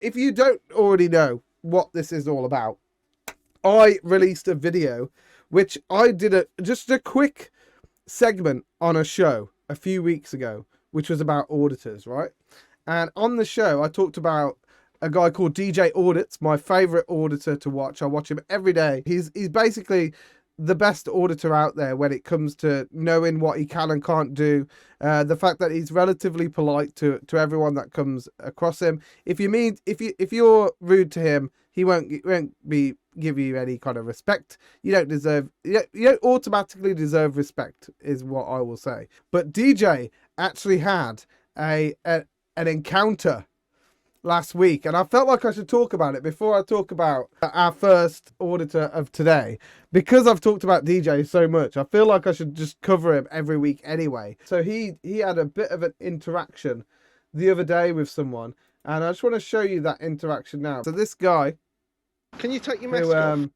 if you don't already know what this is all about, I released a video which I did just a quick segment on a show a few weeks ago, which was about auditors, right? And on the show, I talked about a guy called DJ Audits, my favorite auditor to watch. I watch him every day. He's basically the best auditor out there when it comes to knowing what he can and can't do. The fact that he's relatively polite to everyone that comes across him. If you're rude to him, he won't give you any kind of respect. You don't automatically deserve respect, is what I will say. But DJ actually had an encounter last week, and I felt like I should talk about it before I talk about our first auditor of today, because I've talked about DJ so much. I feel like I should just cover him every week anyway. So he had a bit of an interaction the other day with someone, and I just want to show you that interaction now. So this guy, can you take your mask off?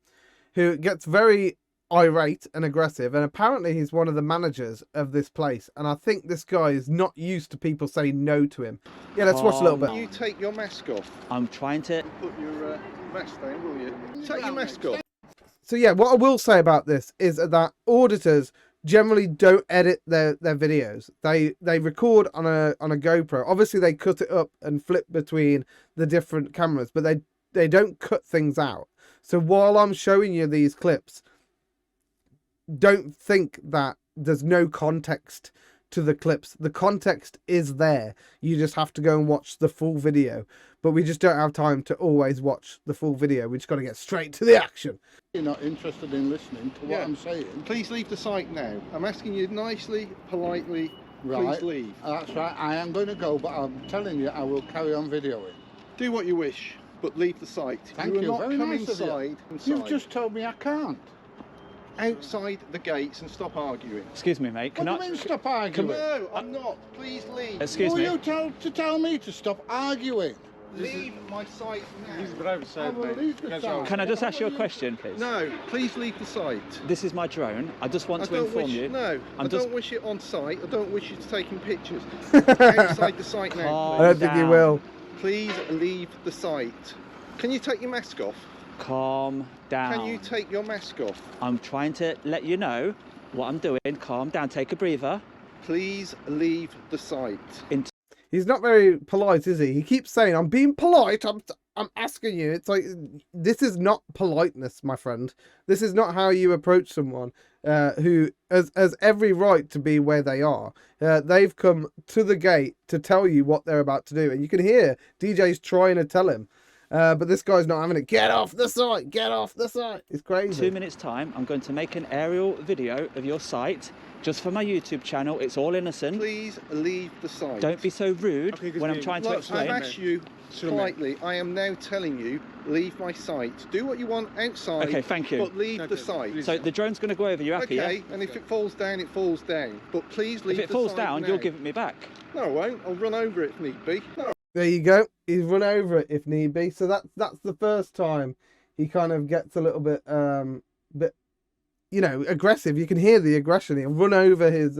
Who gets very irate and aggressive, and apparently he's one of the managers of this place, and I think this guy is not used to people saying no to him. Yeah, let's watch a little bit. Can you take your mask off? I'm trying to put your mask down, will you? Take your mask off. So yeah, what I will say about this is that auditors generally don't edit their videos. They record on a GoPro. Obviously they cut it up and flip between the different cameras, but they don't cut things out. So while I'm showing you these clips, don't think that there's no context to the clips. The context is there. You just have to go and watch the full video. But we just don't have time to always watch the full video. We just got to get straight to the action. You're not interested in listening to what I'm saying. Please leave the site now. I'm asking you nicely, politely, right. Please leave. That's right. I am going to go, but I'm telling you, I will carry on videoing. Do what you wish, but leave the site. Thank you. You are not Very coming nice of you. inside. You've just told me I can't. Outside the gates and stop arguing. Excuse me, mate. What do you mean stop arguing? No, I'm not. Please leave. Excuse me. Who are you tell me to stop arguing? Leave my site now. I will leave the site. Can I just ask you a question, please? No, please leave the site. This is my drone. I just want to inform you. No, I don't wish it on site. I don't wish you taking pictures. Outside the site now. I don't think you will. Please leave the site. Can you take your mask off? Calm down. Can you take your mask off? I'm trying to let you know what I'm doing. Calm down. Take a breather. Please leave the site. He's not very polite, is he? He keeps saying, I'm being polite. I'm asking you. It's like, this is not politeness, my friend. This is not how you approach someone who has every right to be where they are. They've come to the gate to tell you what they're about to do. And you can hear DJ's trying to tell him. But this guy's not having it. Get off the site! Get off the site! It's crazy. 2 minutes time, I'm going to make an aerial video of your site just for my YouTube channel. It's all innocent. Please leave the site. Don't be so rude when I'm trying to explain. I've asked you politely. I am now telling you, leave my site. Do what you want outside. Okay, thank you. But leave the site. So the drone's going to go over. You happy? Okay, yeah? and if it falls down, it falls down. But please leave the site. If it falls down, now. you'll give it me back. No, I won't. I'll run over it if need be. No. There you go. He's run over it if need be. So that's the first time he kind of gets a little bit aggressive. You can hear the aggression. He'll run over his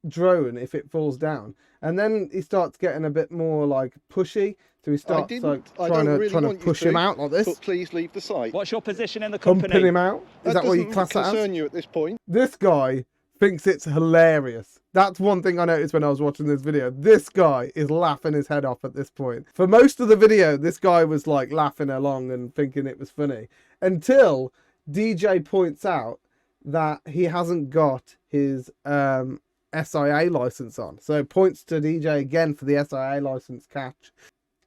drone if it falls down, and then he starts getting a bit more like pushy. So he starts trying to push him out like this. But please leave the site. What's your position in the company? Pumping him out. Is that what you class that as? Concern you at this point? This guy thinks it's hilarious. That's one thing I noticed when I was watching this video. This guy is laughing his head off at this point. For most of the video, this guy was like laughing along and thinking it was funny, until DJ points out that he hasn't got his SIA license on. So points to DJ again for the SIA license catch.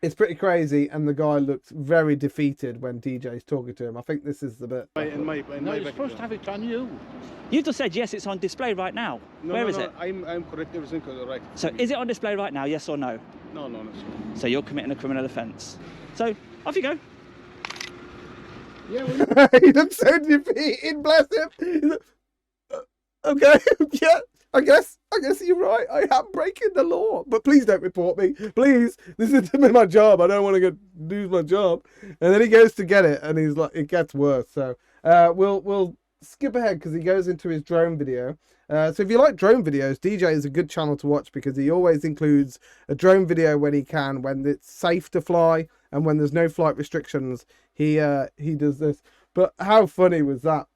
It's pretty crazy, and the guy looks very defeated when DJ's talking to him. I think this is the bit. No, you're supposed to have it on you. You just said yes, it's on display right now. Where is it? I'm correct. Everything correct. So is it on display right now? Yes or no? No. So you're committing a criminal offence. So off you go. Yeah. He looks so defeated. Bless him. He's like, okay. Yeah. I guess you're right. I am breaking the law, but please don't report me. Please, this is my job. I don't want to lose my job. And then he goes to get it, and he's like, it gets worse. So we'll skip ahead because he goes into his drone video, So if you like drone videos, DJ is a good channel to watch because he always includes a drone video when he can, when it's safe to fly and when there's no flight restrictions. He does this. But how funny was that?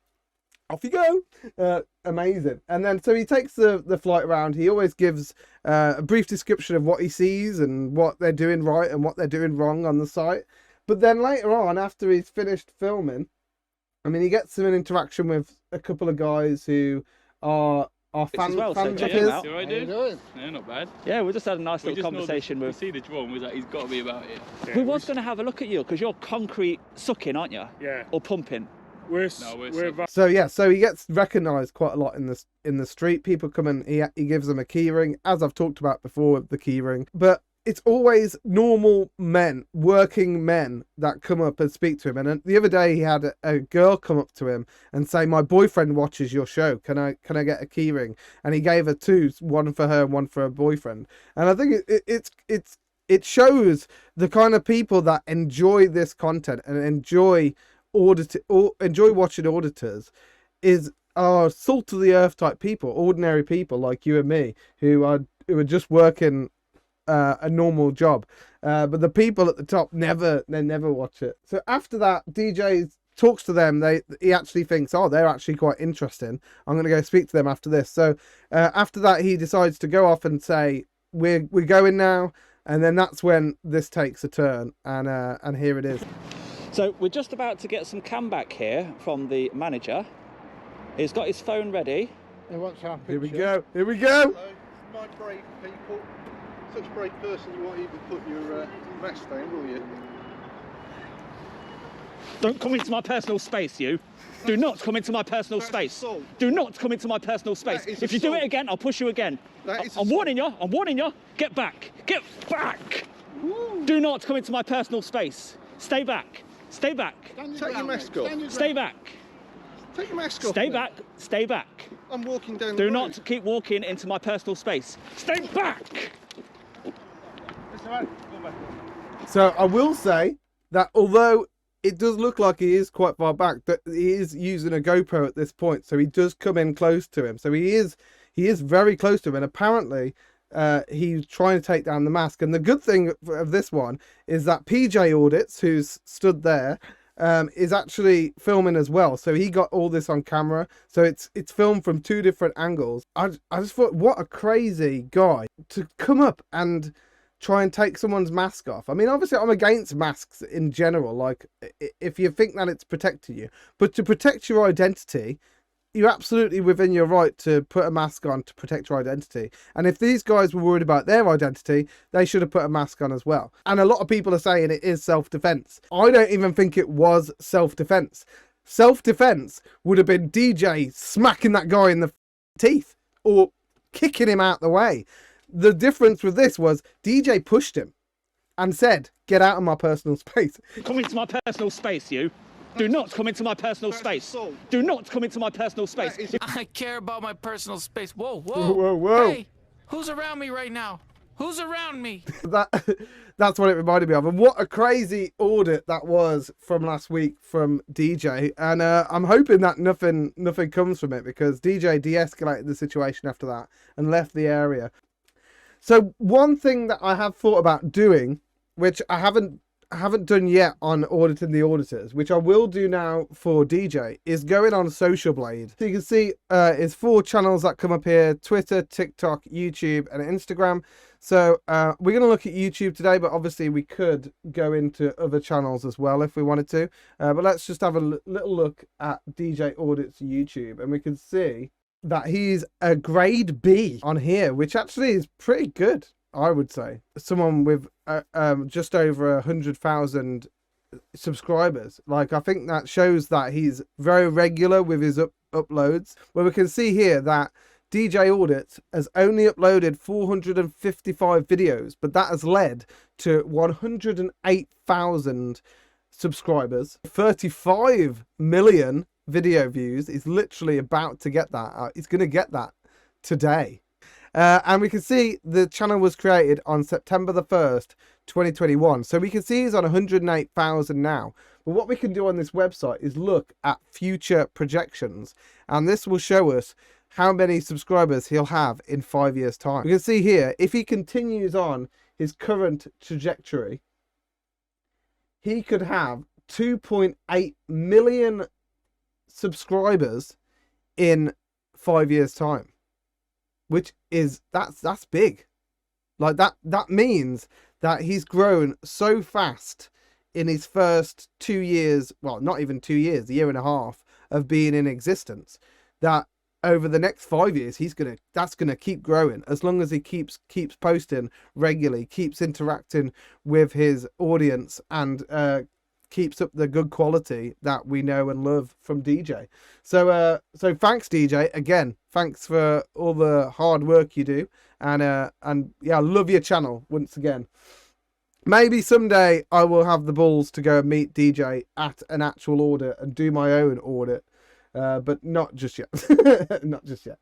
Off you go. Amazing. And then so he takes the flight around. He always gives a brief description of what he sees and what they're doing right and what they're doing wrong on the site. But then later on, after he's finished filming, I mean, he gets some interaction with a couple of guys who are fans of his. How you doing? Yeah, not bad. Yeah, we just had a nice little conversation We with... see the drone, was like, he's got to be about it. Yeah, We was going to have a look at you because you're concrete sucking, aren't you? Yeah. Or pumping. We're So yeah, so he gets recognised quite a lot in the street. People come and he gives them a keyring, as I've talked about before with the keyring. But it's always normal men, working men, that come up and speak to him. And the other day he had a girl come up to him and say, "My boyfriend watches your show. Can I get a keyring?" And he gave her two, one for her and one for her boyfriend. And I think it shows the kind of people that enjoy this content and enjoy watching auditors are salt of the earth type people, ordinary people like you and me who are just working a normal job, but the people at the top never watch it. So after that, DJ talks to them. He actually thinks, oh, they're actually quite interesting, I'm going to go speak to them after this. So after that, he decides to go off and say, we're going now. And then that's when this takes a turn, and here it is. So we're just about to get some cam back here from the manager. He's got his phone ready. He wants our Here we picture. go. Here we go. Hello, my brave people. Such a brave person, you won't even put your vest down, will you? Don't come into my personal space, you. Do not come into my personal space. Assault. Do not come into my personal space. That is If you do it assault. again, I'll push you again. That is I'm warning you. I'm warning you. Get back. Get back. Do not come into my personal space. Stay back. Stay back. Take your mask off. Stay back. Take your mask off. Stay then. back. Stay back. I'm walking down the Do road. not keep walking into my personal space. Stay back. So I will say that although it does look like he is quite far back, that he is using a GoPro at this point, so he does come in close to him. So he is very close to him, and apparently he's trying to take down the mask. And the good thing of this one is that DJ Audits, who's stood there, is actually filming as well. So he got all this on camera. So it's filmed from two different angles. I just thought, what a crazy guy to come up and try and take someone's mask off. I mean, obviously I'm against masks in general, like if you think that it's protecting you, but to protect your identity, you're absolutely within your right to put a mask on to protect your identity. And if these guys were worried about their identity, they should have put a mask on as well. And a lot of people are saying it is self-defense. I don't even think it was self-defense. Self-defense would have been DJ smacking that guy in the teeth or kicking him out the way. The difference with this was DJ pushed him and said, "Get out of my personal space." Come into my personal space, you. Do not come into my personal space. assault. Do not come into my personal space. That is- I care about my personal space. Whoa, whoa. Whoa, whoa. Hey, who's around me right now? Who's around me? That's what it reminded me of. And what a crazy audit that was from last week from DJ. And I'm hoping that nothing comes from it, because DJ de-escalated the situation after that and left the area. So one thing that I have thought about doing, which I haven't done yet on auditing the auditors, which I will do now for DJ, is going on Social Blade. So you can see it's 4 channels that come up here: Twitter, TikTok, YouTube, and Instagram. So we're going to look at YouTube today, but obviously we could go into other channels as well if we wanted to. But let's just have a little look at DJ Audits YouTube, and we can see that he's a grade B on here, which actually is pretty good, I would say. Someone with just over 100,000 subscribers. Like, I think that shows that he's very regular with his uploads. Where we can see here that DJ Audits has only uploaded 455 videos, but that has led to 108,000 subscribers, 35 million video views. He's literally about to get that. He's going to get that today. And we can see the channel was created on September the 1st, 2021. So we can see he's on 108,000 now. But what we can do on this website is look at future projections. And this will show us how many subscribers he'll have in 5 years' time. You can see here, if he continues on his current trajectory, he could have 2.8 million subscribers in 5 years' time, which is that's big. Like that means that he's grown so fast in his first 2 years, well, not even 2 years, a year and a half of being in existence, that over the next 5 years that's gonna keep growing as long as he keeps posting regularly, keeps interacting with his audience, and keeps up the good quality that we know and love from DJ. So thanks, DJ. Again, thanks for all the hard work you do, and yeah, I love your channel once again. Maybe someday I will have the balls to go and meet DJ at an actual audit and do my own audit, but not just yet. Not just yet.